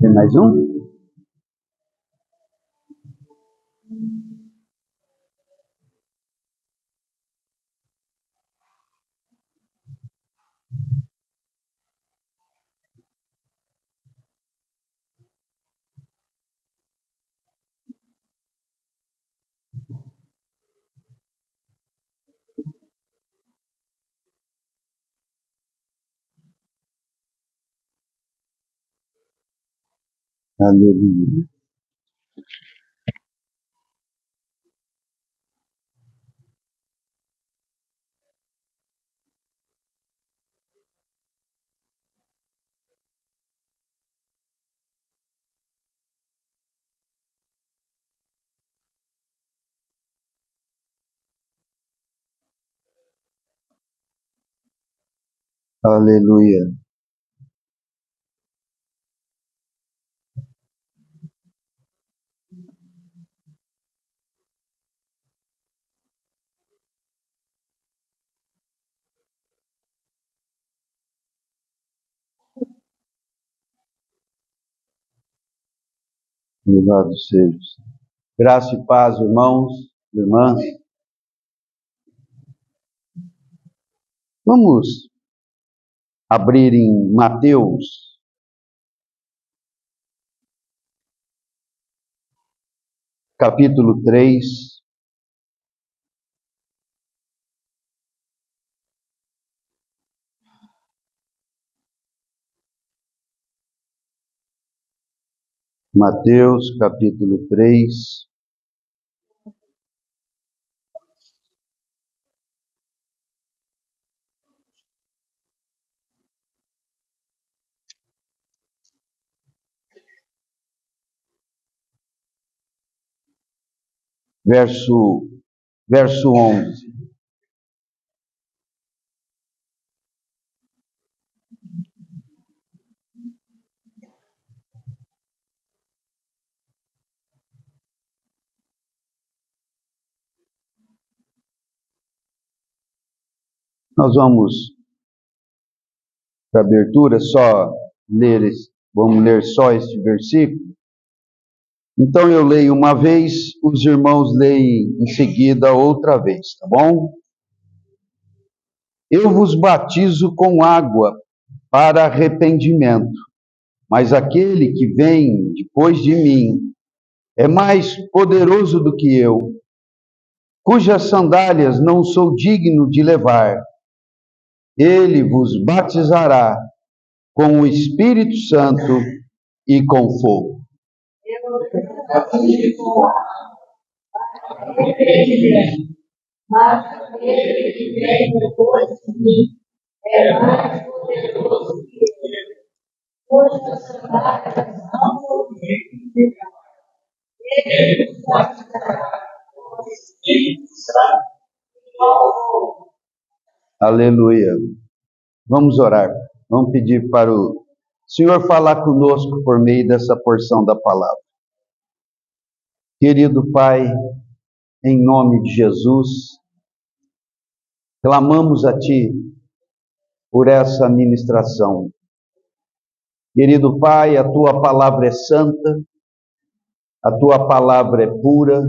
Tem mais um? Aleluia. Aleluia. Louvado seja. Graça e paz, irmãos, irmãs. Vamos abrir em Mateus, capítulo 3. Mateus, capítulo 3. Verso 11. Nós vamos, para a abertura, vamos ler só este versículo. Então eu leio uma vez, os irmãos leem em seguida outra vez, tá bom? Eu vos batizo com água para arrependimento, mas aquele que vem depois de mim é mais poderoso do que eu, cujas sandálias não sou digno de levar. Ele vos batizará com o Espírito Santo e com fogo. Mas aquele que vem depois de mim é mais poderoso que eu, cujas sandálias não sou digno de levar. Ele vos batizará com o Espírito Santo e com fogo. Aleluia. Vamos orar. Vamos pedir para o Senhor falar conosco por meio dessa porção da palavra. Querido Pai, em nome de Jesus, clamamos a Ti por essa ministração. Querido Pai, a Tua palavra é santa, a Tua palavra é pura,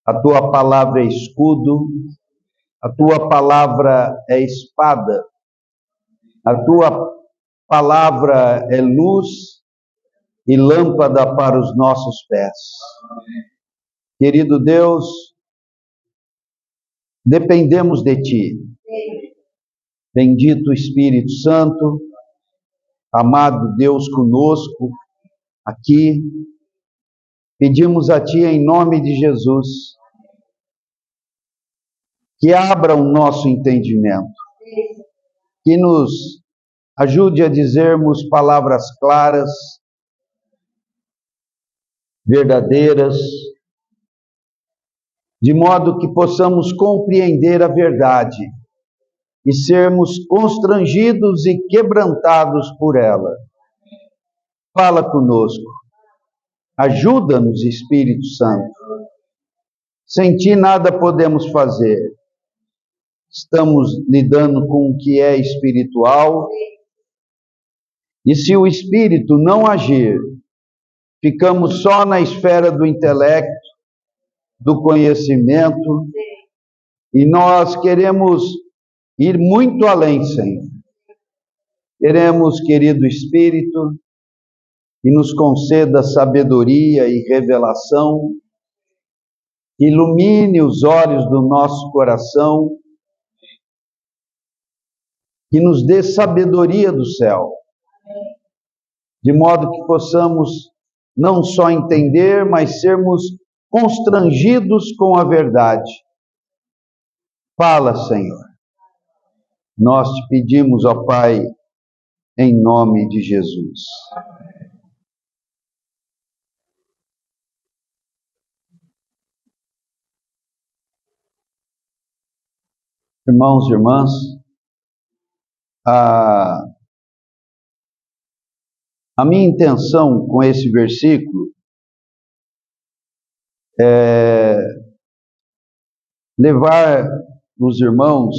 a Tua palavra é escudo, a Tua palavra é espada, a Tua palavra é luz e lâmpada para os nossos pés. Querido Deus, dependemos de Ti. Bendito Espírito Santo, amado Deus conosco, aqui, pedimos a Ti em nome de Jesus, que abra o nosso entendimento, que nos ajude a dizermos palavras claras, verdadeiras, de modo que possamos compreender a verdade e sermos constrangidos e quebrantados por ela. Fala conosco, ajuda-nos, Espírito Santo. Sem Ti nada podemos fazer. Estamos lidando com o que é espiritual E se o Espírito não agir, ficamos só na esfera do intelecto, do conhecimento, e nós queremos ir muito além, Senhor. Queremos, querido Espírito, que nos conceda sabedoria e revelação, que ilumine os olhos do nosso coração, que nos dê sabedoria do céu, de modo que possamos não só entender, mas sermos constrangidos com a verdade. Fala, Senhor. Nós te pedimos, ó Pai, em nome de Jesus. Irmãos e irmãs, a minha intenção com esse versículo é levar os irmãos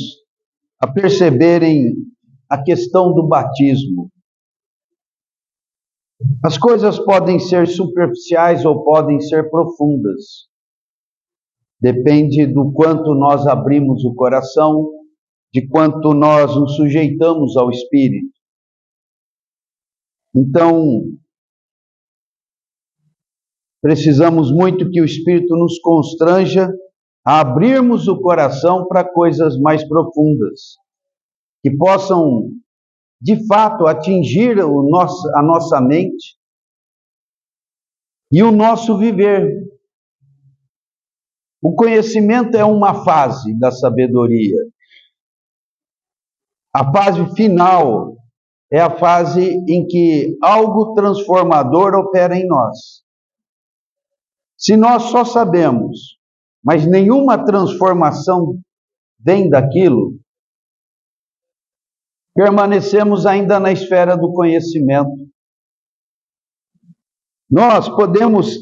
a perceberem a questão do batismo. As coisas podem ser superficiais ou podem ser profundas. Depende do quanto nós abrimos o coração, de quanto nós nos sujeitamos ao Espírito. Então, precisamos muito que o Espírito nos constranja a abrirmos o coração para coisas mais profundas, que possam, de fato, atingir a nossa mente e o nosso viver. O conhecimento é uma fase da sabedoria. A fase final é a fase em que algo transformador opera em nós. Se nós só sabemos, mas nenhuma transformação vem daquilo, permanecemos ainda na esfera do conhecimento. Nós podemos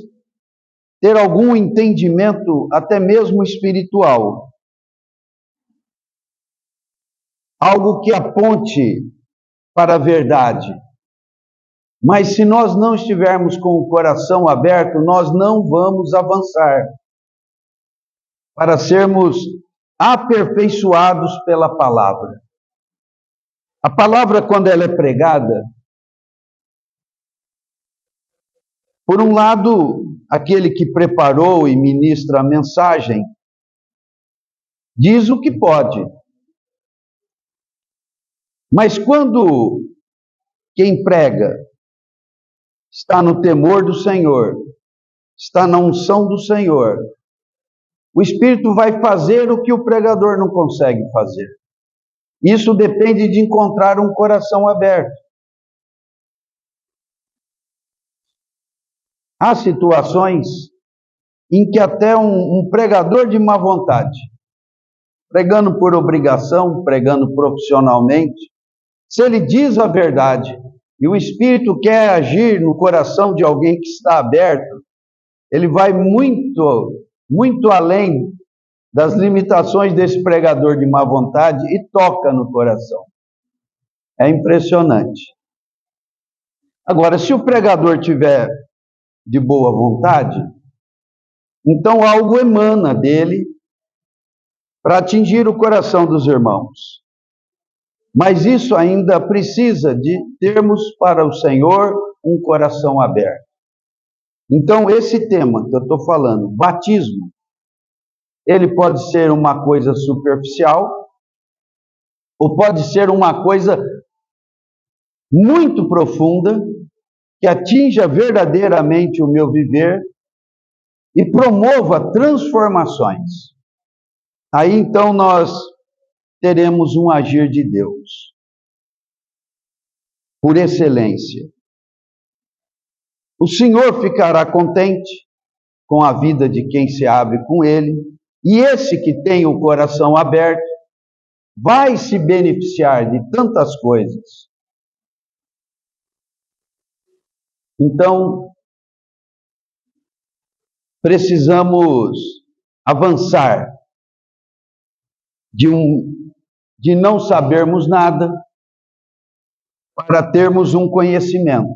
ter algum entendimento, até mesmo espiritual, algo que aponte para a verdade. Mas se nós não estivermos com o coração aberto, nós não vamos avançar para sermos aperfeiçoados pela palavra. A palavra, quando ela é pregada, por um lado, aquele que preparou e ministra a mensagem diz o que pode. Mas quando quem prega está no temor do Senhor, está na unção do Senhor, o Espírito vai fazer o que o pregador não consegue fazer. Isso depende de encontrar um coração aberto. Há situações em que até um pregador de má vontade, pregando por obrigação, pregando profissionalmente, se ele diz a verdade e o Espírito quer agir no coração de alguém que está aberto, ele vai muito, muito além das limitações desse pregador de má vontade e toca no coração. É impressionante. Agora, se o pregador tiver de boa vontade, então algo emana dele para atingir o coração dos irmãos. Mas isso ainda precisa de termos para o Senhor um coração aberto. Então, esse tema que eu estou falando, batismo, ele pode ser uma coisa superficial, ou pode ser uma coisa muito profunda, que atinja verdadeiramente o meu viver e promova transformações. Aí então nós teremos um agir de Deus, por excelência. O Senhor ficará contente com a vida de quem se abre com Ele, e esse que tem o coração aberto vai se beneficiar de tantas coisas. Então, precisamos avançar de não sabermos nada para termos um conhecimento.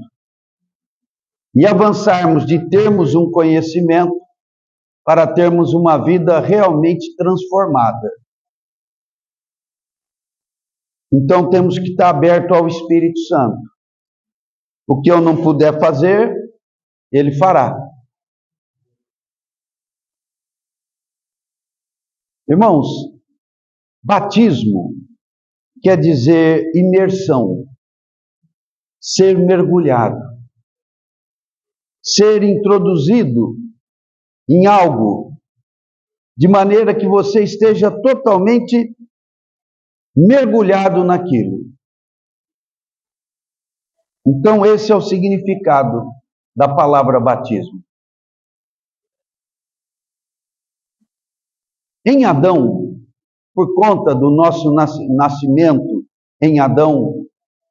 E avançarmos de termos um conhecimento para termos uma vida realmente transformada. Então temos que estar aberto ao Espírito Santo. O que eu não puder fazer, Ele fará. Irmãos, batismo quer dizer imersão, ser mergulhado, ser introduzido em algo, de maneira que você esteja totalmente mergulhado naquilo. Então, esse é o significado da palavra batismo. Em Adão, por conta do nosso nascimento em Adão,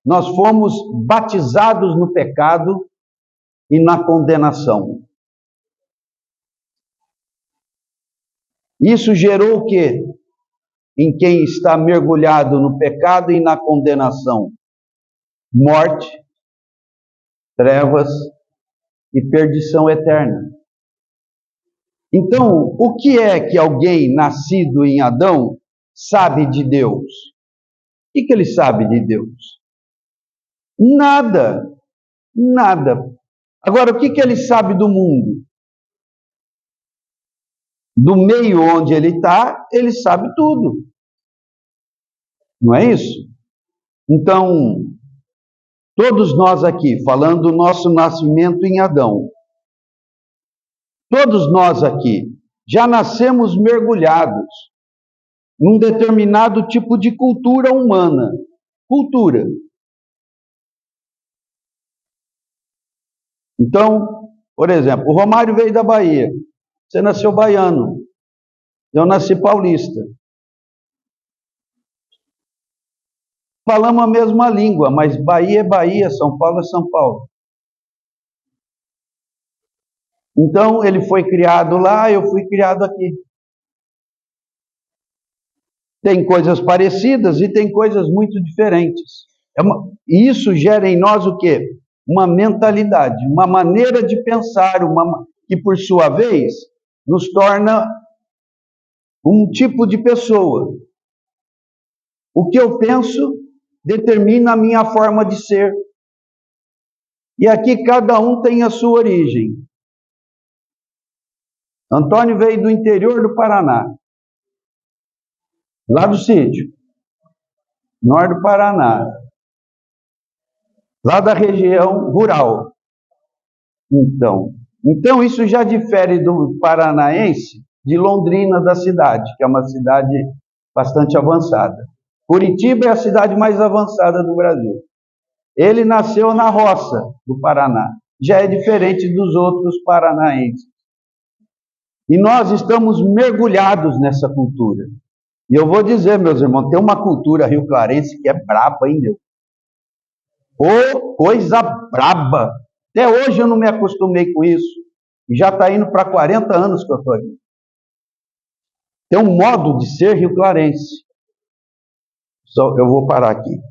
nós fomos batizados no pecado e na condenação. Isso gerou o quê? Em quem está mergulhado no pecado e na condenação? Morte, trevas e perdição eterna. Então, o que é que alguém nascido em Adão sabe de Deus? O que ele sabe de Deus? Nada. Nada. Agora, o que ele sabe do mundo? Do meio onde ele está, ele sabe tudo. Não é isso? Então, todos nós aqui, falando do nosso nascimento em Adão, todos nós aqui já nascemos mergulhados num determinado tipo de cultura humana. Cultura. Então, por exemplo, o Romário veio da Bahia. Você nasceu baiano. Eu nasci paulista. Falamos a mesma língua, mas Bahia é Bahia, São Paulo é São Paulo. Então, ele foi criado lá, eu fui criado aqui. Tem coisas parecidas e tem coisas muito diferentes. E isso gera em nós o quê? Uma mentalidade, uma maneira de pensar, que por sua vez nos torna um tipo de pessoa. O que eu penso determina a minha forma de ser. E aqui cada um tem a sua origem. Antônio veio do interior do Paraná, lá do sítio, norte do Paraná, lá da região rural. Então isso já difere do paranaense de Londrina, da cidade, que é uma cidade bastante avançada. Curitiba é a cidade mais avançada do Brasil. Ele nasceu na roça do Paraná, já é diferente dos outros paranaenses. E nós estamos mergulhados nessa cultura. E eu vou dizer, meus irmãos, tem uma cultura rio-clarense que é braba, hein, Deus? Ô, coisa braba! Até hoje eu não me acostumei com isso. E já está indo para 40 anos que eu estou aqui. Tem um modo de ser rio-clarense. Eu vou parar aqui.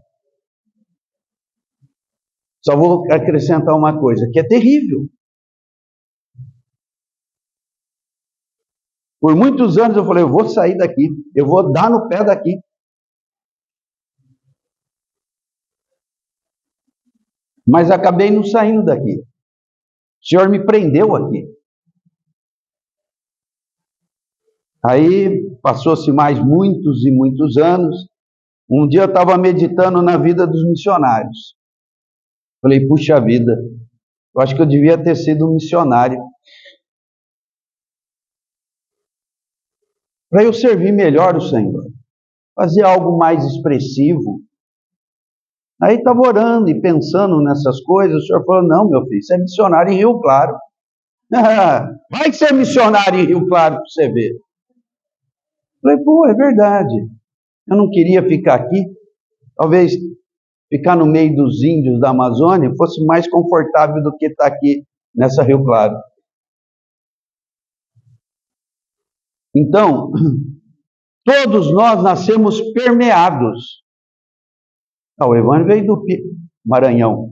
Só vou acrescentar uma coisa, que é terrível. Por muitos anos eu falei, eu vou sair daqui, eu vou dar no pé daqui. Mas acabei não saindo daqui. O Senhor me prendeu aqui. Aí passou-se mais muitos e muitos anos. Um dia eu estava meditando na vida dos missionários. Falei, puxa vida, eu acho que eu devia ter sido um missionário. Para eu servir melhor o Senhor. Fazer algo mais expressivo. Aí estava orando e pensando nessas coisas. O Senhor falou, não, meu filho, você é missionário em Rio Claro. Vai ser missionário em Rio Claro para você ver. Falei, pô, é verdade. Eu não queria ficar aqui. Talvez ficar no meio dos índios da Amazônia fosse mais confortável do que estar aqui nessa Rio Claro. Então, todos nós nascemos permeados. O Evandro veio Maranhão.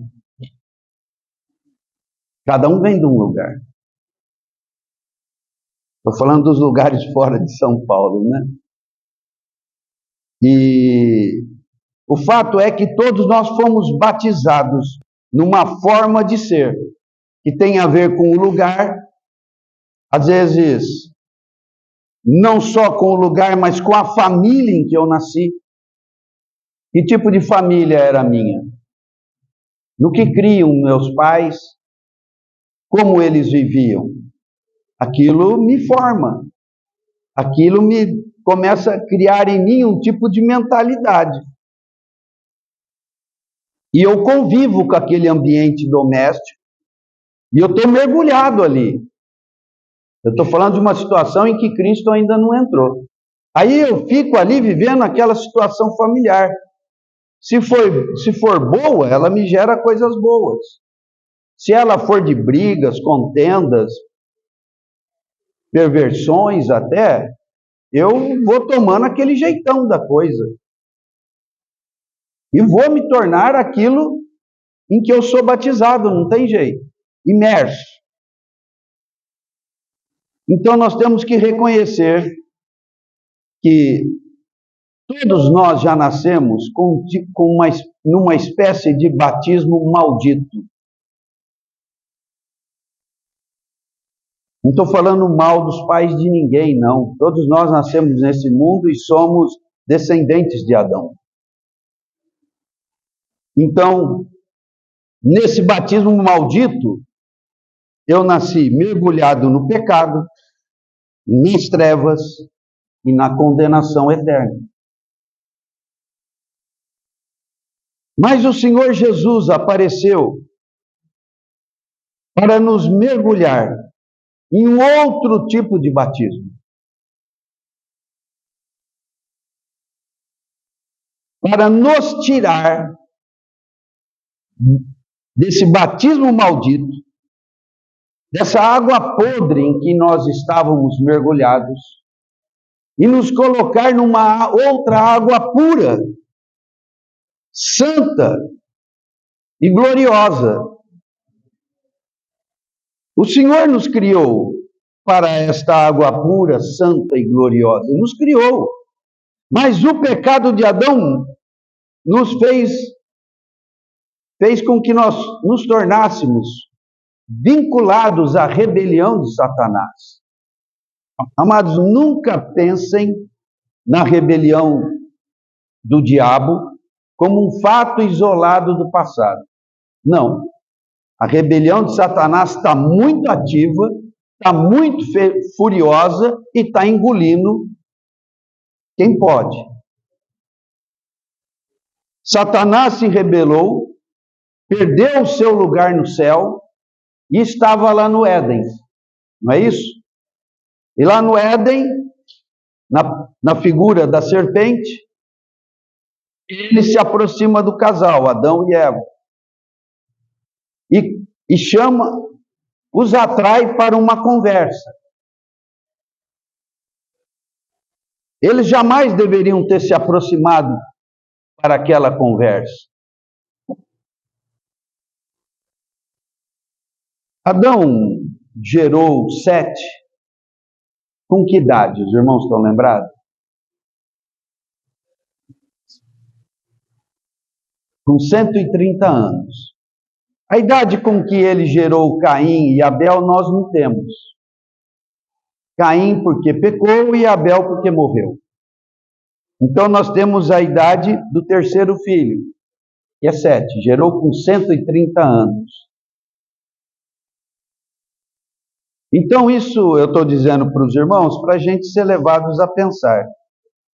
Cada um vem de um lugar. Estou falando dos lugares fora de São Paulo, né? E o fato é que todos nós fomos batizados numa forma de ser, que tem a ver com o lugar, às vezes não só com o lugar, mas com a família em que eu nasci. Que tipo de família era a minha? No que criam meus pais? Como eles viviam? Aquilo me forma. Aquilo me começa a criar em mim um tipo de mentalidade. E eu convivo com aquele ambiente doméstico e eu estou mergulhado ali. Eu estou falando de uma situação em que Cristo ainda não entrou. Aí eu fico ali vivendo aquela situação familiar. Se for boa, ela me gera coisas boas. Se ela for de brigas, contendas, perversões até, eu vou tomando aquele jeitão da coisa. E vou me tornar aquilo em que eu sou batizado, não tem jeito. Imerso. Então nós temos que reconhecer que todos nós já nascemos numa espécie de batismo maldito. Não estou falando mal dos pais de ninguém, não. Todos nós nascemos nesse mundo e somos descendentes de Adão. Então, nesse batismo maldito, eu nasci mergulhado no pecado, nas trevas e na condenação eterna. Mas o Senhor Jesus apareceu para nos mergulhar em um outro tipo de batismo. Para nos tirar desse batismo maldito, dessa água podre em que nós estávamos mergulhados, e nos colocar numa outra água pura, santa e gloriosa. O Senhor nos criou para esta água pura, santa e gloriosa. Ele nos criou. Mas o pecado de Adão nos fez com que nós nos tornássemos vinculados à rebelião de Satanás. Amados, nunca pensem na rebelião do diabo como um fato isolado do passado. Não. A rebelião de Satanás está muito ativa, está muito furiosa e está engolindo quem pode. Satanás se rebelou, perdeu o seu lugar no céu e estava lá no Éden. Não é isso? E lá no Éden, na figura da serpente, ele se aproxima do casal, Adão e Eva. E chama, os atrai para uma conversa. Eles jamais deveriam ter se aproximado para aquela conversa. Adão gerou Sete. Com que idade? Os irmãos estão lembrados? Com 130 anos. A idade com que ele gerou Caim e Abel nós não temos. Caim porque pecou e Abel porque morreu. Então nós temos a idade do terceiro filho, que é Sete. Gerou com 130 anos. Então isso eu estou dizendo para os irmãos, para a gente ser levados a pensar.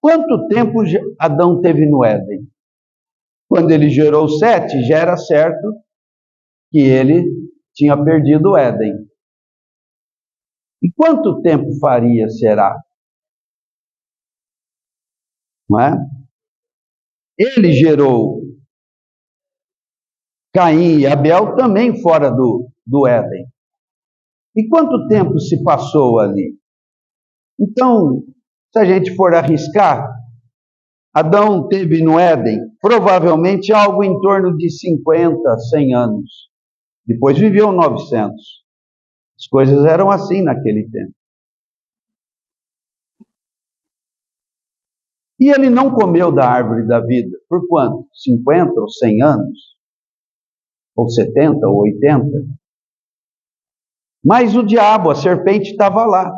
Quanto tempo Adão teve no Éden? Quando ele gerou Sete, já era certo que ele tinha perdido o Éden. E quanto tempo faria, será? Não é? Ele gerou Caim e Abel também fora do Éden. E quanto tempo se passou ali? Então, se a gente for arriscar, Adão teve no Éden provavelmente algo em torno de 50, 100 anos. Depois viveu 900. As coisas eram assim naquele tempo. E ele não comeu da árvore da vida. Por quanto? 50 ou 100 anos? Ou 70 ou 80? Mas o diabo, a serpente, estava lá,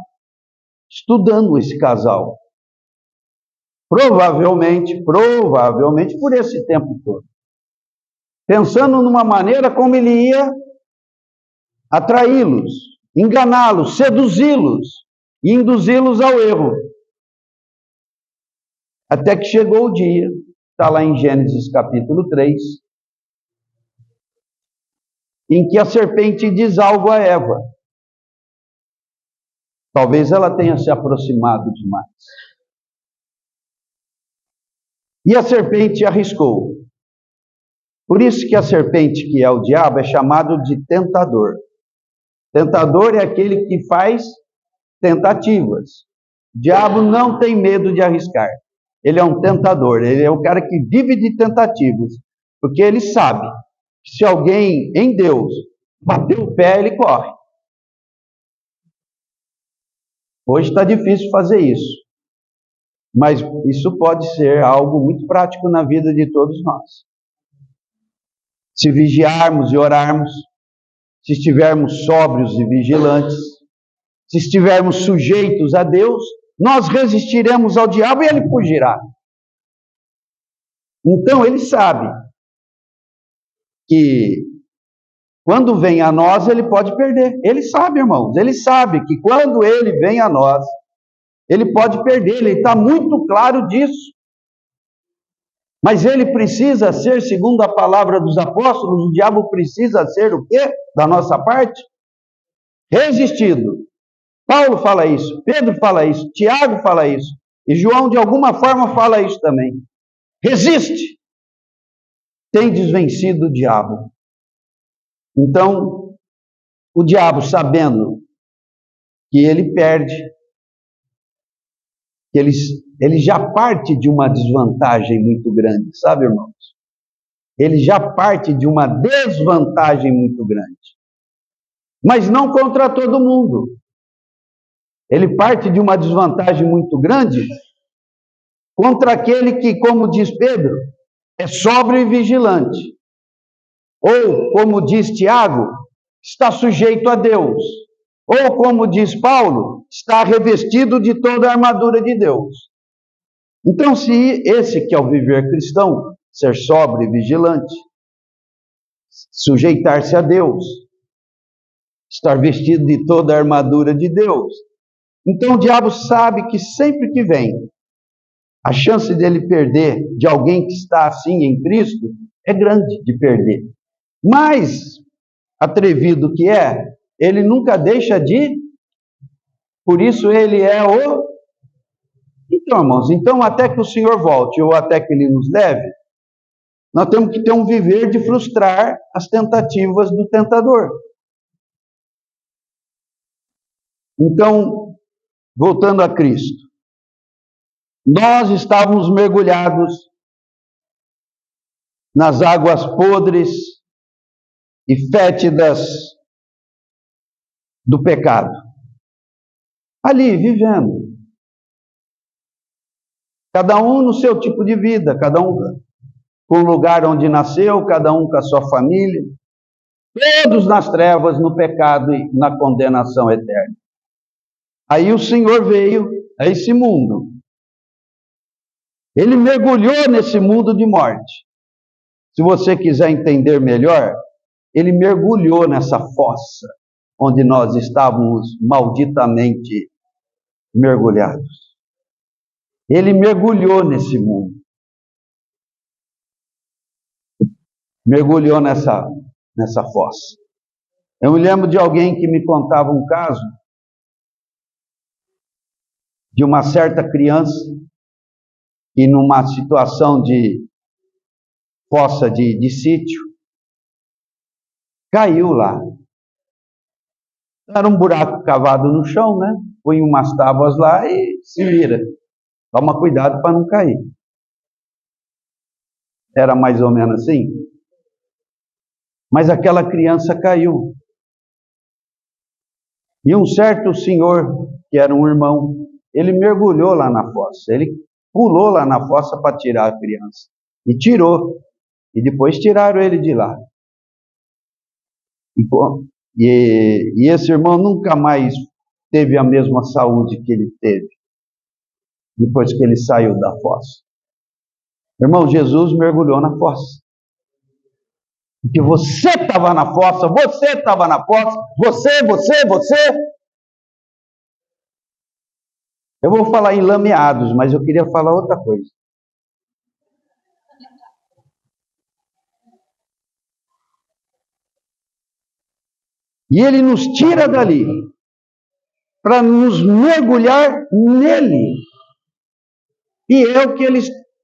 estudando esse casal. Provavelmente por esse tempo todo. Pensando numa maneira como ele ia atraí-los, enganá-los, seduzi-los e induzi-los ao erro. Até que chegou o dia, está lá em Gênesis capítulo 3, em que a serpente diz algo a Eva. Talvez ela tenha se aproximado demais. E a serpente arriscou. Por isso que a serpente, que é o diabo, é chamado de tentador. Tentador é aquele que faz tentativas. O diabo não tem medo de arriscar. Ele é um tentador, ele é o cara que vive de tentativas. Porque ele sabe que se alguém em Deus bater o pé, ele corre. Hoje está difícil fazer isso. Mas isso pode ser algo muito prático na vida de todos nós. Se vigiarmos e orarmos, se estivermos sóbrios e vigilantes, se estivermos sujeitos a Deus, nós resistiremos ao diabo e ele fugirá. Então ele sabe que quando vem a nós, ele pode perder. Ele sabe, irmãos, ele sabe que quando ele vem a nós, ele pode perder, ele está muito claro disso. Mas ele precisa ser, segundo a palavra dos apóstolos, o diabo precisa ser o quê? Da nossa parte? Resistido. Paulo fala isso, Pedro fala isso, Tiago fala isso, e João de alguma forma fala isso também. Resiste. Tendes vencido o diabo. Então, o diabo, sabendo que ele perde, que ele já parte de uma desvantagem muito grande, sabe, irmãos? Ele já parte de uma desvantagem muito grande. Mas não contra todo mundo. Ele parte de uma desvantagem muito grande contra aquele que, como diz Pedro, é sóbrio e vigilante. Ou, como diz Tiago, está sujeito a Deus. Ou, como diz Paulo, está revestido de toda a armadura de Deus. Então, se esse que é o viver cristão, ser sóbrio e vigilante, sujeitar-se a Deus, estar vestido de toda a armadura de Deus, então o diabo sabe que sempre que vem, a chance dele perder de alguém que está assim em Cristo é grande de perder. Mas, atrevido que é, ele nunca deixa de, por isso ele é o... Então, irmãos, então até que o Senhor volte ou até que ele nos leve, nós temos que ter um viver de frustrar as tentativas do tentador. Então, voltando a Cristo, nós estávamos mergulhados nas águas podres e fétidas do pecado. Ali, vivendo. Cada um no seu tipo de vida, cada um com o lugar onde nasceu, cada um com a sua família. Todos nas trevas, no pecado e na condenação eterna. Aí o Senhor veio a esse mundo. Ele mergulhou nesse mundo de morte. Se você quiser entender melhor, ele mergulhou nessa fossa onde nós estávamos malditamente mergulhados. Ele mergulhou nesse mundo. Mergulhou nessa fossa. Eu me lembro de alguém que me contava um caso de uma certa criança que numa situação de fossa de sítio, caiu lá. Era um buraco cavado no chão, né? Põe umas tábuas lá e se vira. Toma cuidado para não cair. Era mais ou menos assim? Mas aquela criança caiu. E um certo senhor, que era um irmão, ele mergulhou lá na fossa. Ele pulou lá na fossa para tirar a criança. E tirou. E depois tiraram ele de lá. E esse irmão nunca mais teve a mesma saúde que ele teve depois que ele saiu da fossa. Irmão, Jesus mergulhou na fossa. Porque você estava na fossa, você estava na fossa, você. Eu vou falar em lameados, mas eu queria falar outra coisa. E ele nos tira dali para nos mergulhar nele. E é o que ele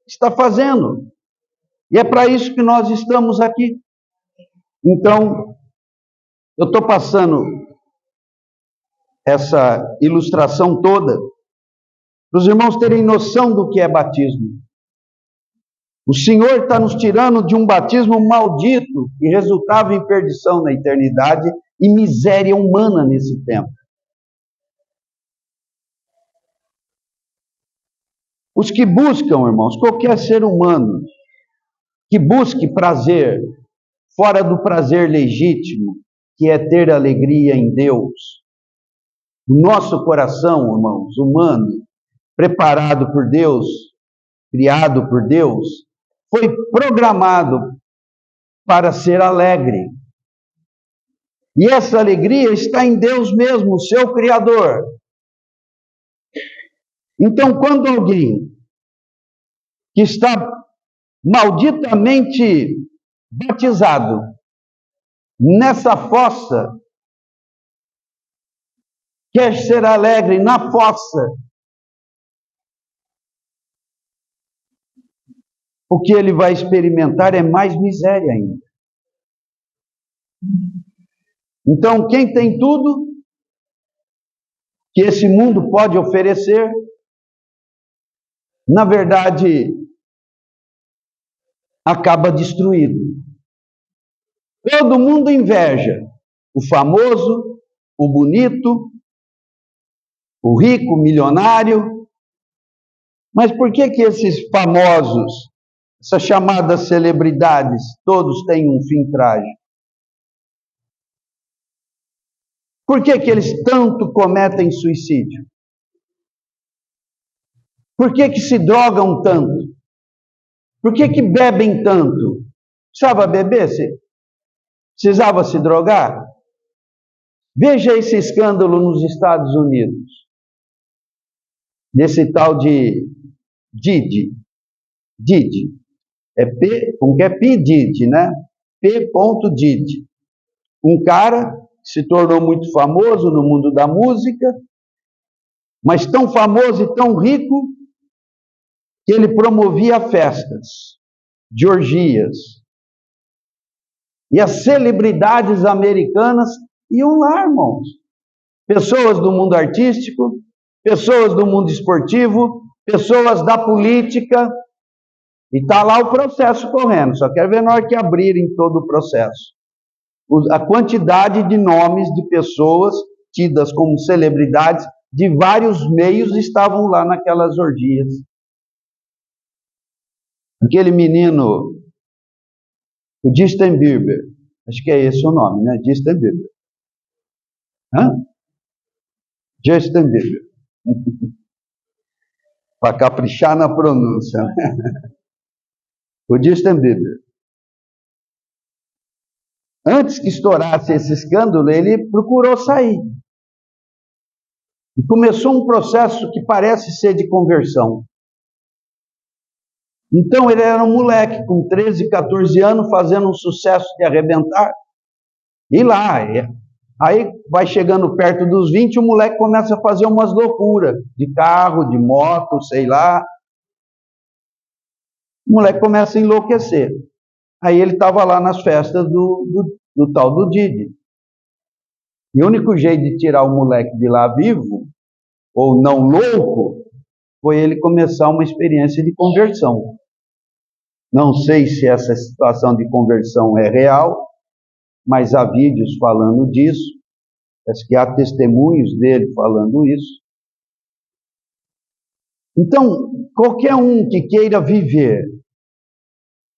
está fazendo. E é para isso que nós estamos aqui. Então, eu estou passando essa ilustração toda para os irmãos terem noção do que é batismo. O Senhor está nos tirando de um batismo maldito que resultava em perdição na eternidade e miséria humana nesse tempo. Os que buscam, irmãos, qualquer ser humano que busque prazer fora do prazer legítimo, que é ter alegria em Deus, o nosso coração, irmãos, humano, preparado por Deus, criado por Deus, foi programado para ser alegre. E essa alegria está em Deus mesmo, o seu Criador. Então, quando alguém que está malditamente batizado nessa fossa quer ser alegre na fossa, o que ele vai experimentar é mais miséria ainda. Então, quem tem tudo que esse mundo pode oferecer, na verdade, acaba destruído. Todo mundo inveja o famoso, o bonito, o rico, o milionário. Mas por que esses famosos, essas chamadas celebridades, todos têm um fim trágico? Por que eles tanto cometem suicídio? Por que se drogam tanto? Por que bebem tanto? Precisava beber? Precisava se drogar? Veja esse escândalo nos Estados Unidos. Desse tal de Diddy. Diddy. Como que é P. Diddy, né? P. Diddy. Um cara que se tornou muito famoso no mundo da música, mas tão famoso e tão rico que ele promovia festas de orgias. E as celebridades americanas iam lá, irmãos. Pessoas do mundo artístico, pessoas do mundo esportivo, pessoas da política. E está lá o processo correndo. Só quero ver na hora que abrirem todo o processo. A quantidade de nomes de pessoas tidas como celebridades de vários meios estavam lá naquelas orgias. Aquele menino, o Justin Bieber, acho que é esse o nome, né? Justin Bieber. Justin Bieber. Para caprichar na pronúncia. O Justin Bieber. Antes que estourasse esse escândalo, ele procurou sair. E começou um processo que parece ser de conversão. Então ele era um moleque com 13, 14 anos, fazendo um sucesso de arrebentar. E lá, aí vai chegando perto dos 20, o moleque começa a fazer umas loucuras, de carro, de moto, sei lá. O moleque começa a enlouquecer. Aí ele estava lá nas festas do tal do Diddy. E o único jeito de tirar o moleque de lá vivo, ou não louco, foi ele começar uma experiência de conversão. Não sei se essa situação de conversão é real, mas há vídeos falando disso. Acho que há testemunhos dele falando isso. Então, qualquer um que queira viver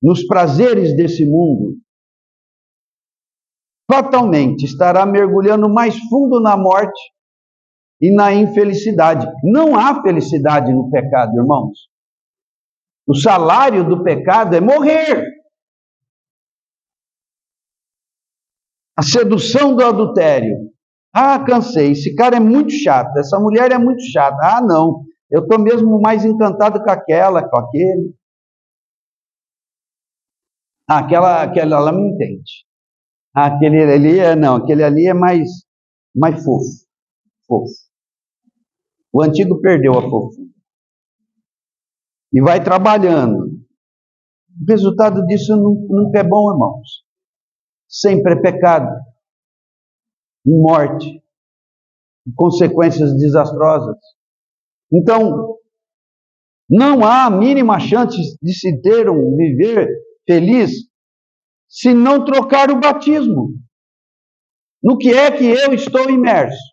nos prazeres desse mundo, fatalmente estará mergulhando mais fundo na morte e na infelicidade. Não há felicidade no pecado, irmãos. O salário do pecado é morrer. A sedução do adultério. Ah, cansei, esse cara é muito chato, essa mulher é muito chata. Ah, não, eu estou mesmo mais encantado com aquela, com aquele. Ah, aquela ela me entende. Ah, aquele ali não, aquele ali é mais fofo, fofo. O antigo perdeu a fofura. E vai trabalhando. O resultado disso nunca é bom, irmãos. Sempre é pecado, e morte, e consequências desastrosas. Então, não há a mínima chance de se ter um viver feliz se não trocar o batismo. No que é que eu estou imerso?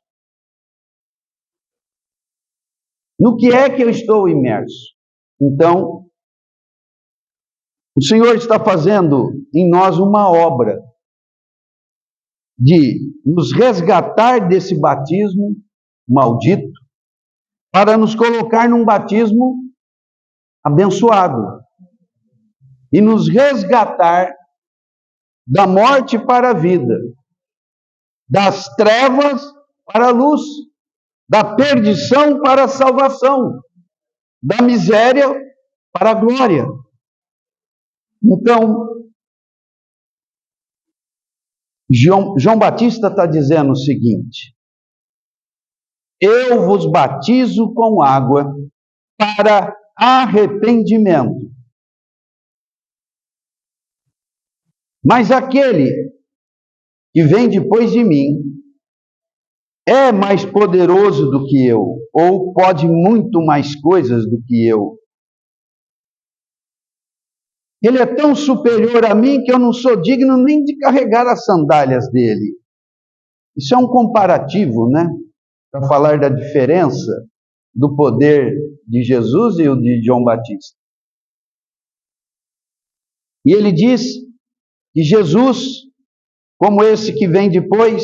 No que é que eu estou imerso? Então, o Senhor está fazendo em nós uma obra de nos resgatar desse batismo maldito para nos colocar num batismo abençoado e nos resgatar da morte para a vida, das trevas para a luz, da perdição para a salvação, da miséria para a glória. Então, João Batista está dizendo o seguinte: eu vos batizo com água para arrependimento. Mas aquele que vem depois de mim é mais poderoso do que eu, ou pode muito mais coisas do que eu. Ele é tão superior a mim que eu não sou digno nem de carregar as sandálias dele. Isso é um comparativo, né? Para falar da diferença do poder de Jesus e o de João Batista. E ele diz que Jesus, como esse que vem depois,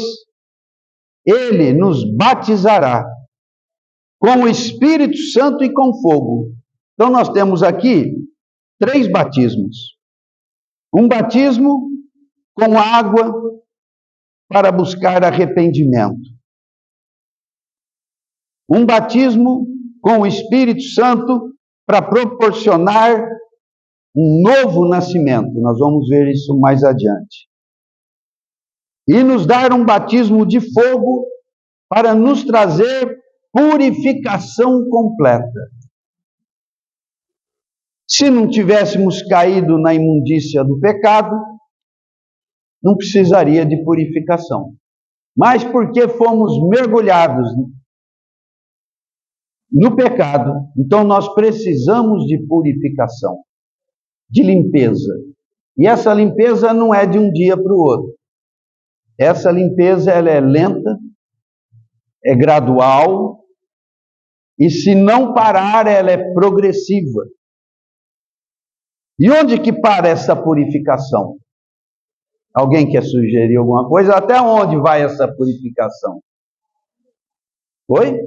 ele nos batizará com o Espírito Santo e com fogo. Então nós temos aqui 3 batismos. Um batismo com água para buscar arrependimento. Um batismo com o Espírito Santo para proporcionar um novo nascimento. Nós vamos ver isso mais adiante. E nos dar um batismo de fogo para nos trazer purificação completa. Se não tivéssemos caído na imundícia do pecado, não precisaria de purificação. Mas porque fomos mergulhados no pecado, então nós precisamos de purificação, de limpeza. E essa limpeza não é de um dia para o outro. Essa limpeza ela é lenta, é gradual, e se não parar, ela é progressiva. E onde que para essa purificação? Alguém quer sugerir alguma coisa? Até onde vai essa purificação? Oi?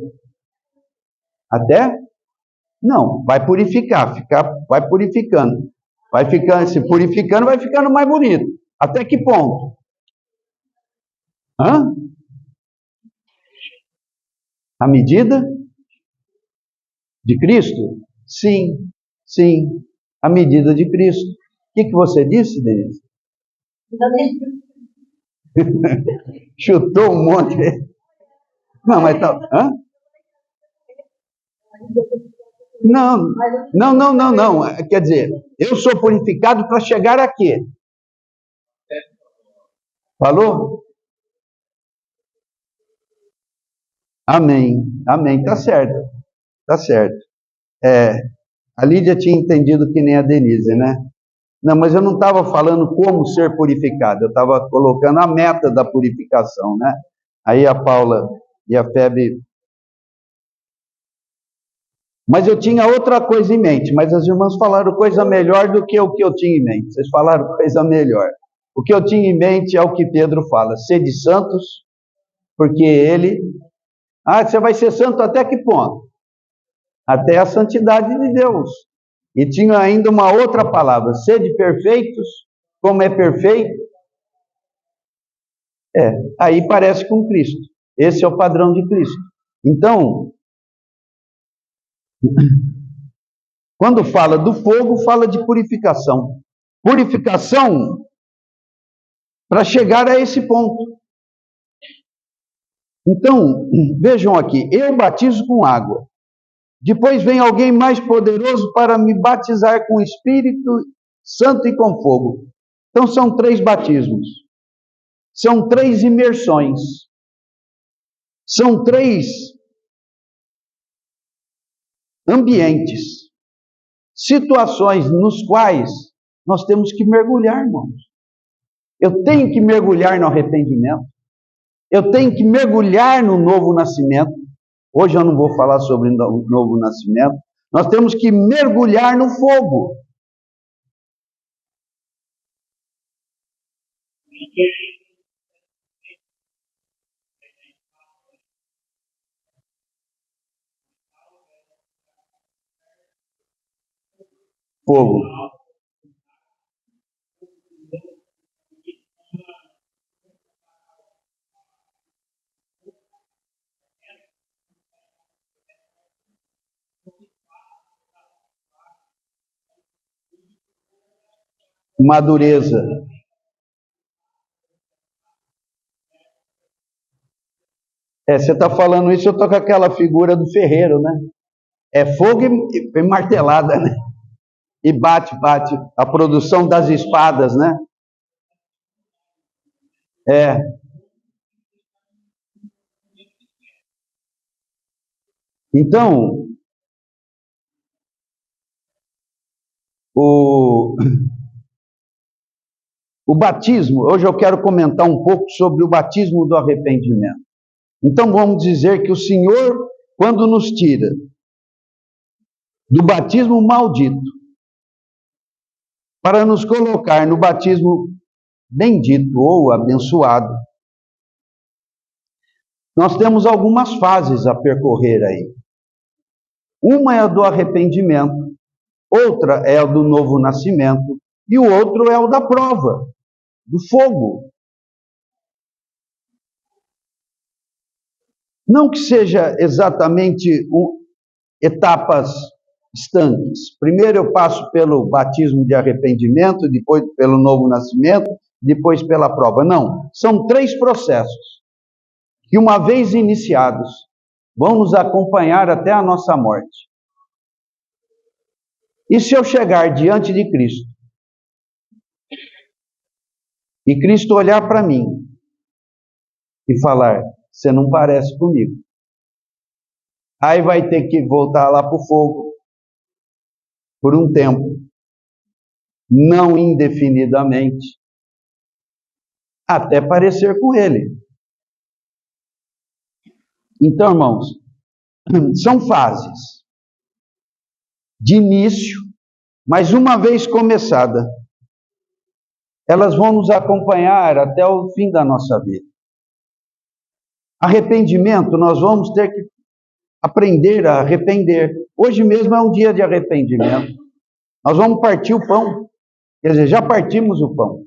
Até? Não, vai purificar, vai purificando. Vai ficando, se purificando, vai ficando mais bonito. Até que ponto? Hã? A medida de Cristo? Sim, sim, a medida de Cristo. O que você disse, Denise? Chutou um monte. Não, mas tá. Hã? Não. Quer dizer, eu sou purificado para chegar a quê? Falou? Amém. Amém. Tá certo. Tá certo. A Lídia tinha entendido que nem a Denise, né? Não, mas eu não estava falando como ser purificado, eu estava colocando a meta da purificação, né? Aí a Paula e a Febe... Mas eu tinha outra coisa em mente, mas as irmãs falaram coisa melhor do que o que eu tinha em mente. Vocês falaram coisa melhor. O que eu tinha em mente é o que Pedro fala: sede santos, porque ele... Ah, você vai ser santo até que ponto? Até a santidade de Deus. E tinha ainda uma outra palavra: sede perfeitos, como é perfeito. Aí parece com Cristo. Esse é o padrão de Cristo. Então, quando fala do fogo, fala de purificação. Purificação para chegar a esse ponto. Então, vejam aqui, eu batizo com água. Depois vem alguém mais poderoso para me batizar com o Espírito Santo e com fogo. Então são 3 batismos. São 3 imersões. São 3 ambientes, situações nos quais nós temos que mergulhar, irmãos. Eu tenho que mergulhar no arrependimento. Eu tenho que mergulhar no novo nascimento. Hoje eu não vou falar sobre o novo nascimento. Nós temos que mergulhar no fogo. Fogo. Madureza. Você está falando isso, eu estou com aquela figura do ferreiro, né? É fogo e martelada, né? E bate, a produção das espadas, né? Então, o batismo, hoje eu quero comentar um pouco sobre o batismo do arrependimento. Então vamos dizer que o Senhor, quando nos tira do batismo maldito, para nos colocar no batismo bendito ou abençoado, nós temos algumas fases a percorrer aí. Uma é a do arrependimento, outra é a do novo nascimento, e o outro é o da prova, do fogo. Não que seja exatamente etapas estanques. Primeiro eu passo pelo batismo de arrependimento, depois pelo novo nascimento, depois pela prova. Não, são 3 processos que, uma vez iniciados, vão nos acompanhar até a nossa morte. E se eu chegar diante de Cristo, e Cristo olhar para mim e falar: você não parece comigo. Aí vai ter que voltar lá para o fogo por um tempo, não indefinidamente, até parecer com Ele. Então, irmãos, são fases de início, mas uma vez começada, elas vão nos acompanhar até o fim da nossa vida. Arrependimento, nós vamos ter que aprender a arrepender. Hoje mesmo é um dia de arrependimento. Nós vamos partir o pão. Quer dizer, já partimos o pão.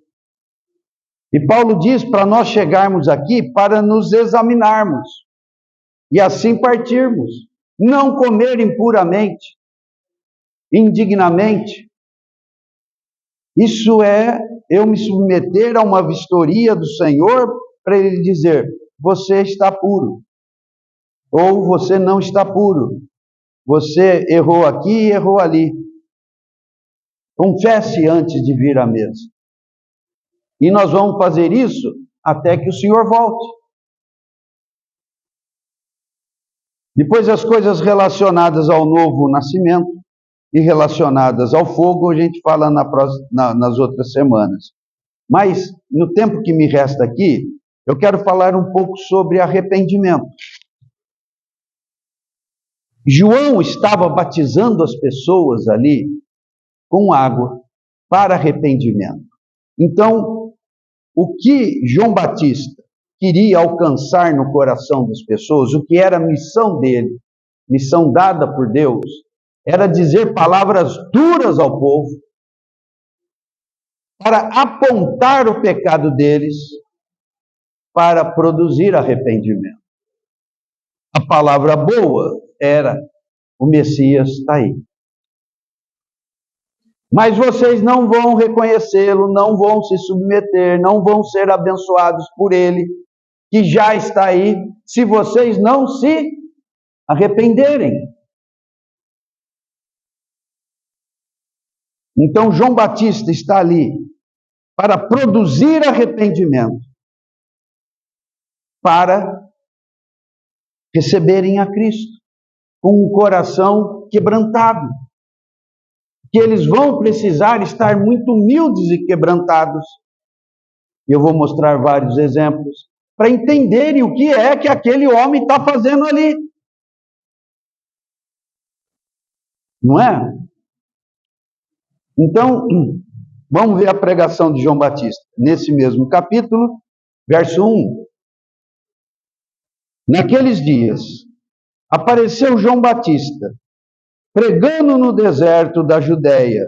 E Paulo diz para nós chegarmos aqui para nos examinarmos. E assim partirmos. Não comer impuramente, indignamente. Isso é eu me submeter a uma vistoria do Senhor para Ele dizer: você está puro. Ou você não está puro. Você errou aqui e errou ali. Confesse antes de vir à mesa. E nós vamos fazer isso até que o Senhor volte. Depois as coisas relacionadas ao novo nascimento. e relacionadas ao fogo, a gente fala nas outras semanas. Mas, no tempo que me resta aqui, eu quero falar um pouco sobre arrependimento. João estava batizando as pessoas ali com água para arrependimento. Então, o que João Batista queria alcançar no coração das pessoas, o que era a missão dele, missão dada por Deus, era dizer palavras duras ao povo, para apontar o pecado deles, para produzir arrependimento. A palavra boa era: o Messias está aí. Mas vocês não vão reconhecê-lo, não vão se submeter, não vão ser abençoados por ele, que já está aí, se vocês não se arrependerem. Então João Batista está ali para produzir arrependimento, para receberem a Cristo com um coração quebrantado. Que eles vão precisar estar muito humildes e quebrantados. Eu vou mostrar vários exemplos para entenderem o que é que aquele homem está fazendo ali. Não é? Então, vamos ver a pregação de João Batista. Nesse mesmo capítulo, verso 1. Naqueles dias, apareceu João Batista, pregando no deserto da Judéia,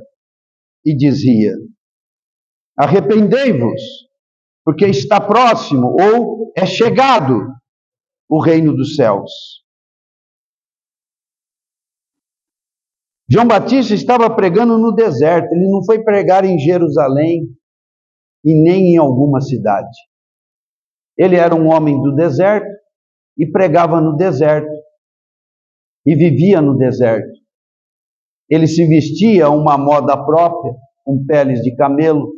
e dizia: arrependei-vos, porque está próximo, ou é chegado, o reino dos céus. João Batista estava pregando no deserto, ele não foi pregar em Jerusalém e nem em alguma cidade. Ele era um homem do deserto e pregava no deserto e vivia no deserto. Ele se vestia uma moda própria, com peles de camelo.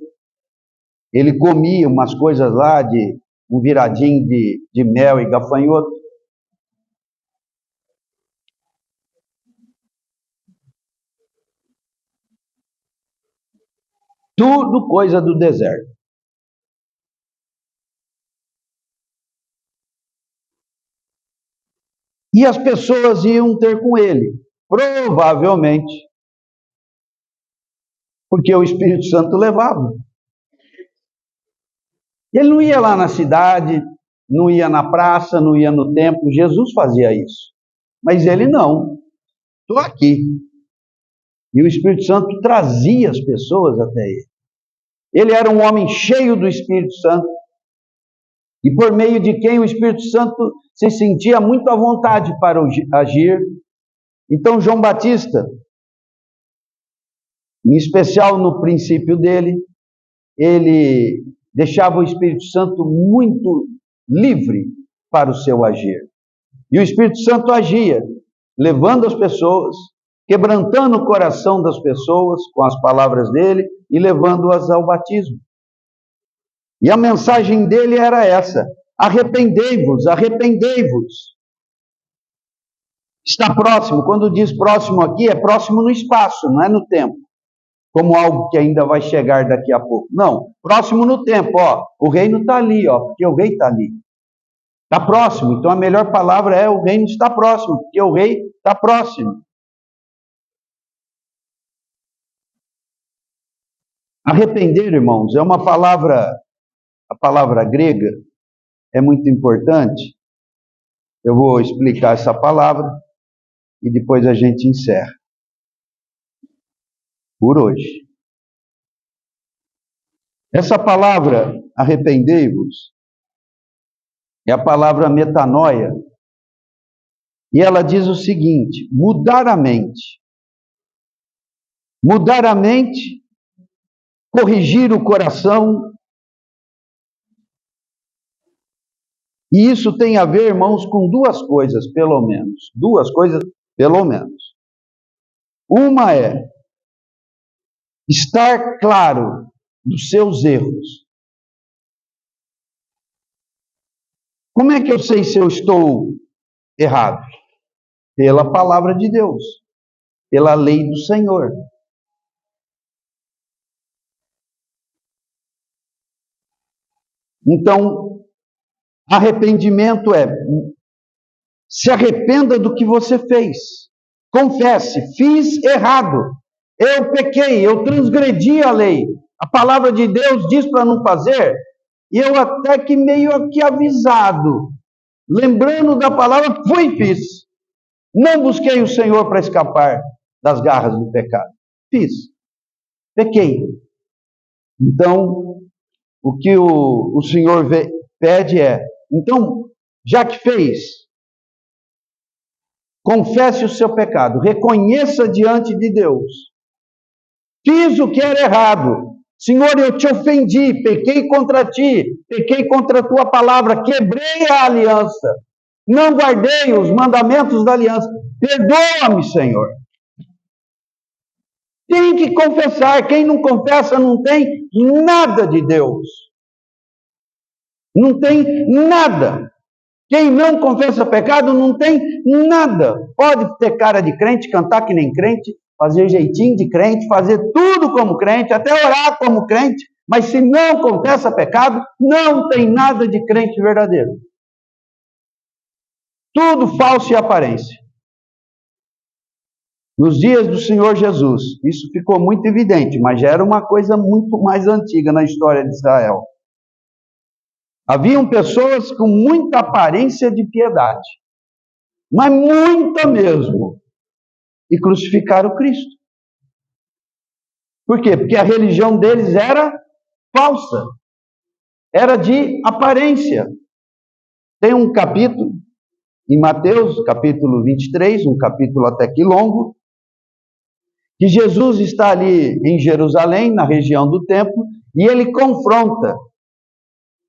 Ele comia umas coisas lá, de um viradinho de mel e gafanhoto. Tudo coisa do deserto. E as pessoas iam ter com ele, provavelmente, porque o Espírito Santo levava. Ele não ia lá na cidade, não ia na praça, não ia no templo. Jesus fazia isso. Mas ele não. Estou aqui. E o Espírito Santo trazia as pessoas até ele. Ele era um homem cheio do Espírito Santo. E por meio de quem o Espírito Santo se sentia muito à vontade para agir. Então João Batista, em especial no princípio dele, ele deixava o Espírito Santo muito livre para o seu agir. E o Espírito Santo agia, levando as pessoas, quebrantando o coração das pessoas com as palavras dele e levando-as ao batismo. E a mensagem dele era essa: arrependei-vos, arrependei-vos. Está próximo. Quando diz próximo aqui, é próximo no espaço, não é no tempo, como algo que ainda vai chegar daqui a pouco. Não, próximo no tempo, ó. O reino está ali, ó, porque o rei está ali. Está próximo. Então a melhor palavra é: o reino está próximo, porque o rei está próximo. Arrepender, irmãos, é uma palavra, a palavra grega é muito importante. Eu vou explicar essa palavra e depois a gente encerra por hoje. Essa palavra, arrependei-vos, é a palavra metanoia. E ela diz o seguinte: mudar a mente. Mudar a mente, corrigir o coração. E isso tem a ver, irmãos, com duas coisas, pelo menos. Duas coisas, pelo menos. Uma é estar claro dos seus erros. Como é que eu sei se eu estou errado? Pela palavra de Deus. pela lei do Senhor. Então, arrependimento é: se arrependa do que você fez. Confesse, fiz errado. Eu pequei, eu transgredi a lei. A palavra de Deus diz para não fazer, e eu até que meio que avisado, lembrando da palavra, fui e fiz. Não busquei o Senhor para escapar das garras do pecado. Fiz. Pequei. Então, o que o Senhor pede é: então, já que fez, confesse o seu pecado, reconheça diante de Deus. Fiz o que era errado. Senhor, eu te ofendi, pequei contra ti, pequei contra a tua palavra, quebrei a aliança, não guardei os mandamentos da aliança. Perdoa-me, Senhor. Tem que confessar. Quem não confessa não tem nada de Deus. Não tem nada. Quem não confessa pecado não tem nada. Pode ter cara de crente, cantar que nem crente, fazer jeitinho de crente, fazer tudo como crente, até orar como crente, mas se não confessa pecado, não tem nada de crente verdadeiro. Tudo falso e aparência. Nos dias do Senhor Jesus, isso ficou muito evidente, mas já era uma coisa muito mais antiga na história de Israel. Haviam pessoas com muita aparência de piedade, mas muita mesmo, e crucificaram Cristo. Por quê? Porque a religião deles era falsa, era de aparência. Tem um capítulo em Mateus, capítulo 23, um capítulo até que longo, que Jesus está ali em Jerusalém, na região do templo, e ele confronta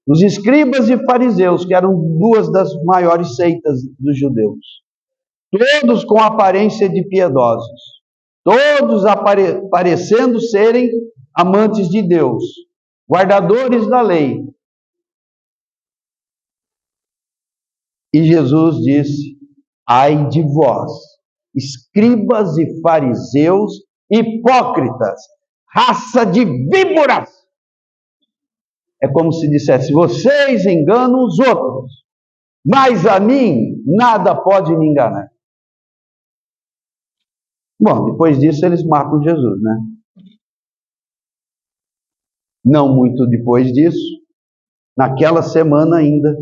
os escribas e fariseus, que eram duas das maiores seitas dos judeus. Todos com aparência de piedosos, todos parecendo serem amantes de Deus, guardadores da lei. E Jesus disse: ai de vós, escribas e fariseus, hipócritas, raça de víboras! É como se dissesse: vocês enganam os outros, mas a mim nada pode me enganar. Bom, depois disso eles matam Jesus, né? Não muito depois disso, naquela semana ainda,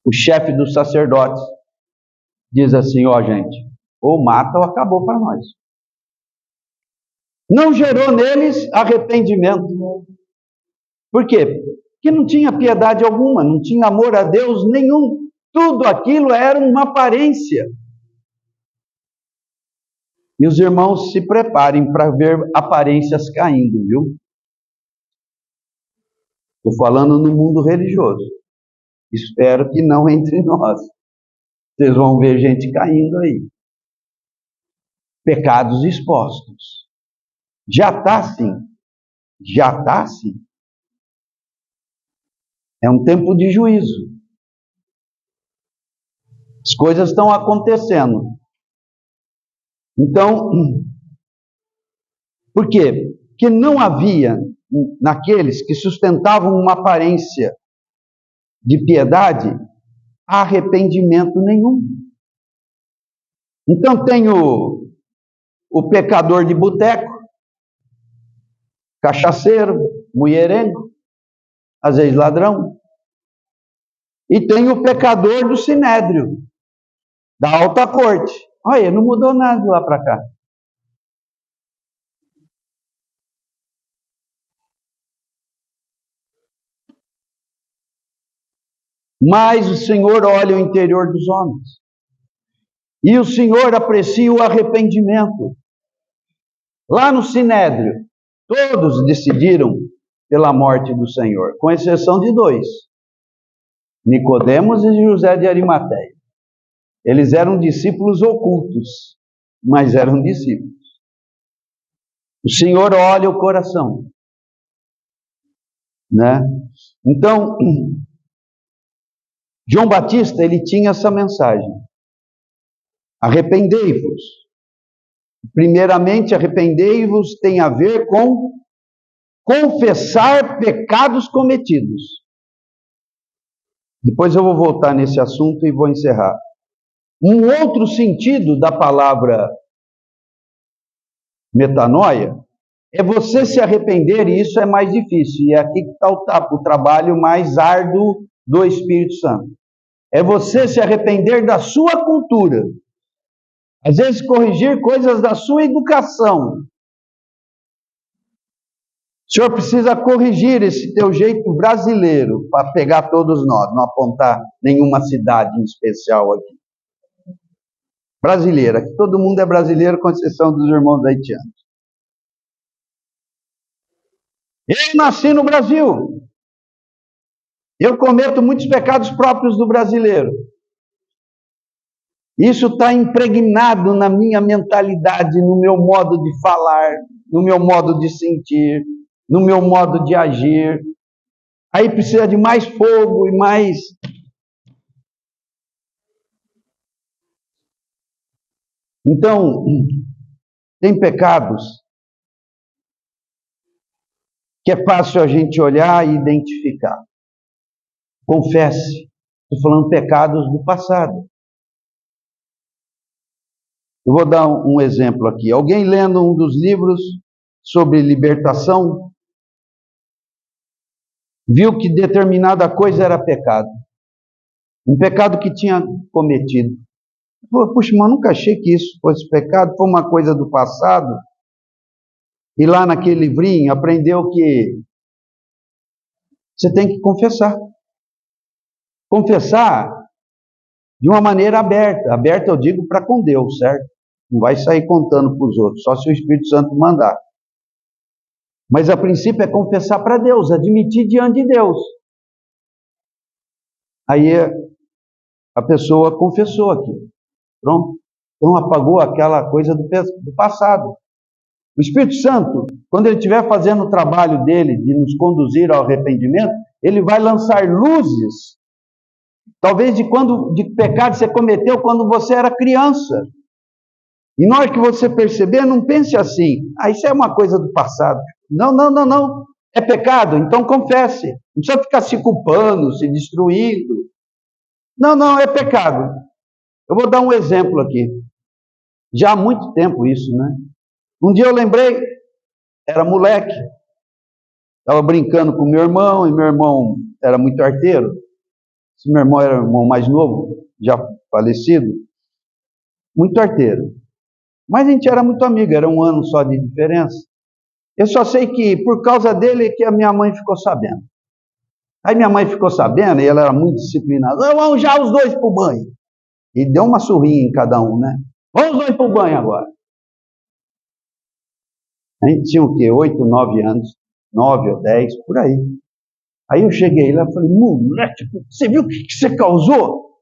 o chefe dos sacerdotes diz assim: ó, gente, ou mata ou acabou para nós. Não gerou neles arrependimento. Por quê? Porque não tinha piedade alguma, não tinha amor a Deus nenhum. Tudo aquilo era uma aparência. E os irmãos se preparem para ver aparências caindo, viu? Estou falando no mundo religioso. Espero que não entre nós. Vocês vão ver gente caindo aí. Pecados expostos. Já está assim. Já está assim. É um tempo de juízo. As coisas estão acontecendo. Então, por quê? Porque não havia naqueles que sustentavam uma aparência de piedade arrependimento nenhum. Então tem o pecador de boteco, cachaceiro, mulherengo, às vezes ladrão, e tem o pecador do sinédrio, da alta corte. Olha, não mudou nada de lá para cá. Mas o Senhor olha o interior dos homens. E o Senhor aprecia o arrependimento. Lá no sinédrio, todos decidiram pela morte do Senhor, com exceção de dois: Nicodemos e José de Arimateia. Eles eram discípulos ocultos, mas eram discípulos. O Senhor olha o coração, né? Então, João Batista, ele tinha essa mensagem: Arrependei-vos. Primeiramente, arrependei-vos tem a ver com confessar pecados cometidos. Depois eu vou voltar nesse assunto e vou encerrar. Um outro sentido da palavra metanoia é você se arrepender, e isso é mais difícil. E é aqui que está o trabalho mais árduo do Espírito Santo. É você se arrepender da sua cultura. Às vezes corrigir coisas da sua educação. O senhor precisa corrigir esse teu jeito brasileiro, para pegar todos nós, não apontar nenhuma cidade em especial aqui. Brasileira, que todo mundo é brasileiro, com exceção dos irmãos haitianos. Eu nasci no Brasil. Eu cometo muitos pecados próprios do brasileiro. Isso está impregnado na minha mentalidade, no meu modo de falar, no meu modo de sentir, no meu modo de agir. Aí precisa de mais fogo e mais... Então, tem pecados que é fácil a gente olhar e identificar. Confesse. Estou falando pecados do passado. Eu vou dar um exemplo aqui. Alguém lendo um dos livros sobre libertação, viu que determinada coisa era pecado. Um pecado que tinha cometido. Falou, puxa, mas nunca achei que isso fosse pecado, foi uma coisa do passado. E lá naquele livrinho aprendeu que você tem que confessar. Confessar de uma maneira aberta. Aberta eu digo para com Deus, certo? Não vai sair contando para os outros, só se o Espírito Santo mandar. Mas a princípio é confessar para Deus, admitir diante de Deus. Aí a pessoa confessou aquilo. Pronto. Então apagou aquela coisa do passado. O Espírito Santo, quando ele estiver fazendo o trabalho dele de nos conduzir ao arrependimento, ele vai lançar luzes, talvez de pecado que você cometeu quando você era criança. E na hora que você perceber, não pense assim, isso é uma coisa do passado. Não. É pecado, então confesse. Não precisa ficar se culpando, se destruindo. Não, é pecado. Eu vou dar um exemplo aqui. Já há muito tempo isso, né? Um dia eu lembrei, era moleque, estava brincando com meu irmão, e meu irmão era muito arteiro. Esse meu irmão era o irmão mais novo, já falecido, muito arteiro. Mas a gente era muito amigo, era um ano só de diferença. Eu só sei que por causa dele que a minha mãe ficou sabendo. Aí minha mãe ficou sabendo, e ela era muito disciplinada. Vamos já os dois para o banho. E deu uma surrinha em cada um, né? Vamos os dois para o banho agora. A gente tinha o quê? 8, 9 anos, 9 ou 10, por aí. Aí eu cheguei lá e falei, moleque, você viu o que você causou?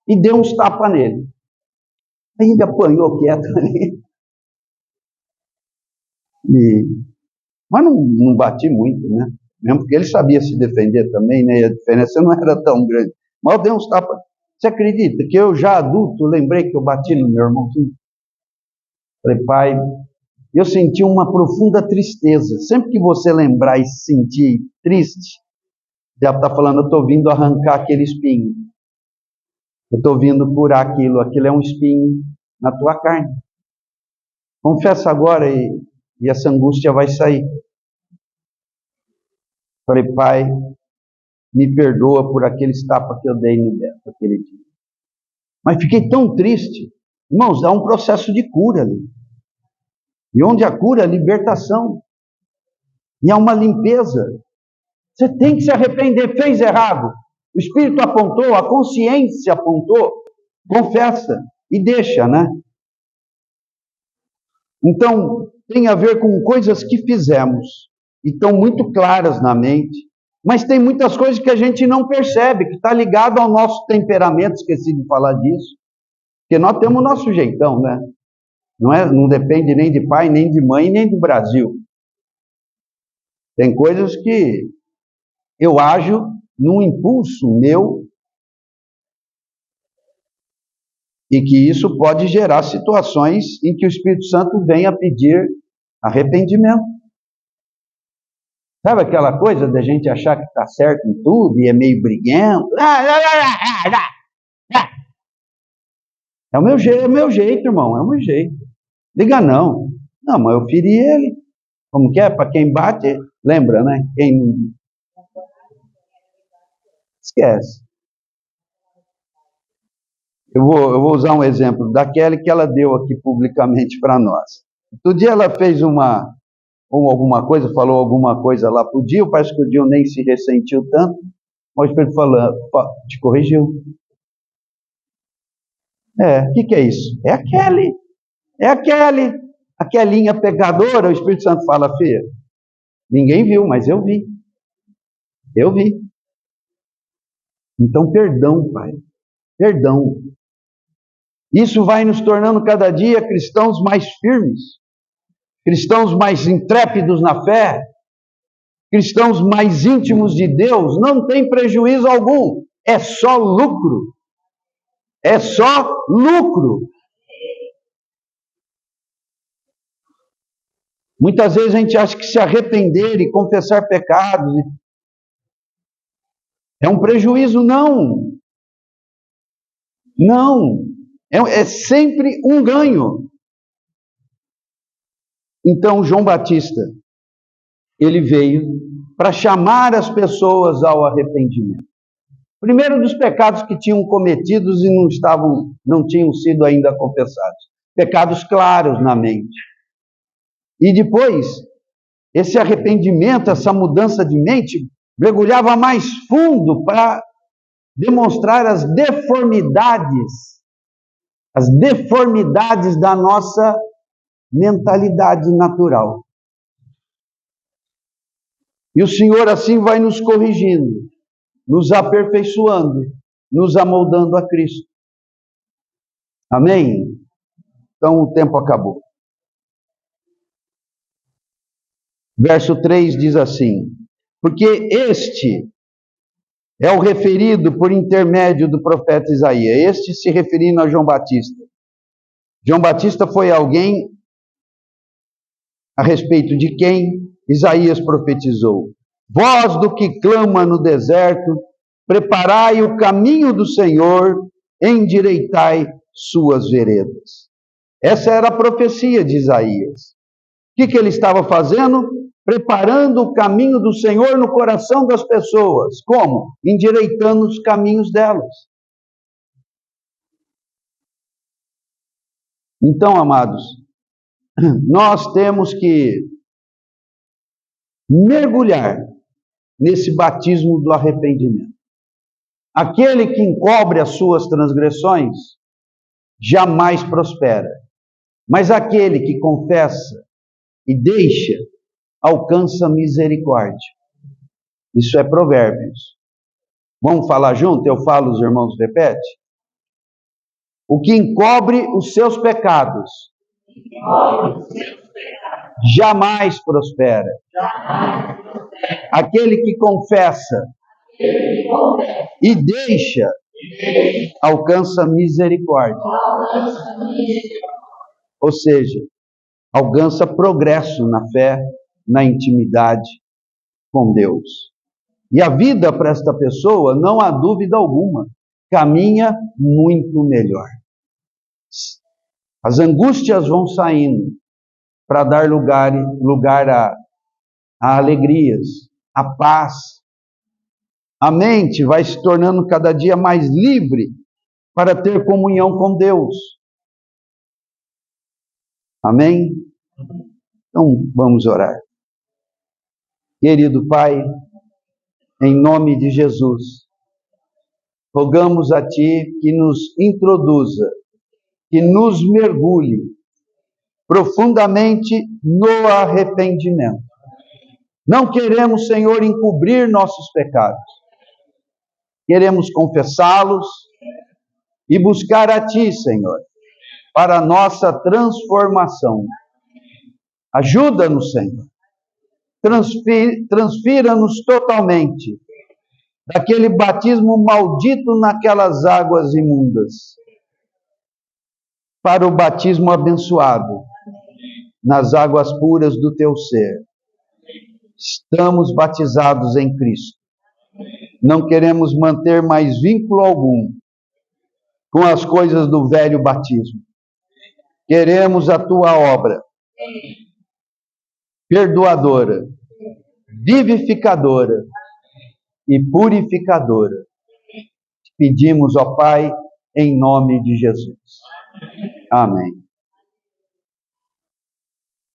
E deu uns tapas nele. Aí ele apanhou quieto ali. Mas não bati muito, né? Mesmo porque ele sabia se defender também, né? E a diferença não era tão grande. Mas eu dei uns tapas. Você acredita que eu já adulto lembrei que eu bati no meu irmãozinho? Falei, pai, eu senti uma profunda tristeza. Sempre que você lembrar e se sentir triste, já está falando, eu estou vindo arrancar aquele espinho. Eu estou vindo curar aquilo. Aquilo é um espinho na tua carne. Confessa agora e essa angústia vai sair. Falei, pai, me perdoa por aqueles tapas que eu dei no Beto aquele dia. Mas fiquei tão triste. Irmãos, há um processo de cura ali. E onde há cura, libertação. E há uma limpeza. Você tem que se arrepender, fez errado. O Espírito apontou, a consciência apontou. Confessa e deixa, né? Então, tem a ver com coisas que fizemos. E estão muito claras na mente. Mas tem muitas coisas que a gente não percebe, que está ligado ao nosso temperamento, esqueci de falar disso. Porque nós temos o nosso jeitão, né? Não depende nem de pai, nem de mãe, nem do Brasil. Tem coisas que eu ajo num impulso meu. E que isso pode gerar situações em que o Espírito Santo venha pedir arrependimento. Sabe aquela coisa da gente achar que está certo em tudo e é meio briguento? É o meu jeito, irmão, é o meu jeito. Liga não. Não, mas eu feri ele. Como que é? Para quem bate, lembra, né? Quem esquece. Eu vou usar um exemplo da Kelly que ela deu aqui publicamente para nós. Outro dia ela fez alguma coisa, falou alguma coisa lá para o Dio, parece que o Dio nem se ressentiu tanto, mas o Espírito falando, te corrigiu. O que é isso? É a Kelly. É a Kelly. A Kellinha pecadora, o Espírito Santo fala, filha, ninguém viu, mas eu vi. Eu vi. Então, perdão, Pai. Perdão. Isso vai nos tornando cada dia cristãos mais firmes, cristãos mais intrépidos na fé, cristãos mais íntimos de Deus. Não tem prejuízo algum, é só lucro. É só lucro. Muitas vezes a gente acha que se arrepender e confessar pecados é um prejuízo. Não. Não. É sempre um ganho. Então, João Batista, ele veio para chamar as pessoas ao arrependimento. Primeiro dos pecados que tinham cometidos e não tinham sido ainda confessados. Pecados claros na mente. E depois, esse arrependimento, essa mudança de mente, mergulhava mais fundo para demonstrar as deformidades da nossa mentalidade natural. E o Senhor assim vai nos corrigindo, nos aperfeiçoando, nos amoldando a Cristo. Amém? Então o tempo acabou. Verso 3 diz assim: porque este é o referido por intermédio do profeta Isaías, este se referindo a João Batista. João Batista foi alguém a respeito de quem Isaías profetizou. Voz do que clama no deserto, preparai o caminho do Senhor, endireitai suas veredas. Essa era a profecia de Isaías. O que ele estava fazendo? Preparando o caminho do Senhor no coração das pessoas. Como? Endireitando os caminhos delas. Então, amados, nós temos que mergulhar nesse batismo do arrependimento. Aquele que encobre as suas transgressões jamais prospera, mas aquele que confessa e deixa alcança misericórdia. Isso é Provérbios. Vamos falar junto? Eu falo, os irmãos repetem. O que encobre os seus pecados jamais prospera. Aquele que confessa e deixa alcança misericórdia. Ou seja, alcança progresso na fé, na intimidade com Deus. E a vida para esta pessoa, não há dúvida alguma, caminha muito melhor. As angústias vão saindo para dar lugar a alegrias, a paz. A mente vai se tornando cada dia mais livre para ter comunhão com Deus. Amém? Então, vamos orar. Querido Pai, em nome de Jesus, rogamos a Ti que nos introduza, que nos mergulhe profundamente no arrependimento. Não queremos, Senhor, encobrir nossos pecados. Queremos confessá-los e buscar a Ti, Senhor, para a nossa transformação. Ajuda-nos, Senhor. Transfira-nos totalmente daquele batismo maldito naquelas águas imundas. para o batismo abençoado nas águas puras do teu ser. Estamos batizados em Cristo. Não queremos manter mais vínculo algum com as coisas do velho batismo. Queremos a tua obra perdoadora, vivificadora e purificadora. Pedimos, ó Pai, em nome de Jesus. Amém.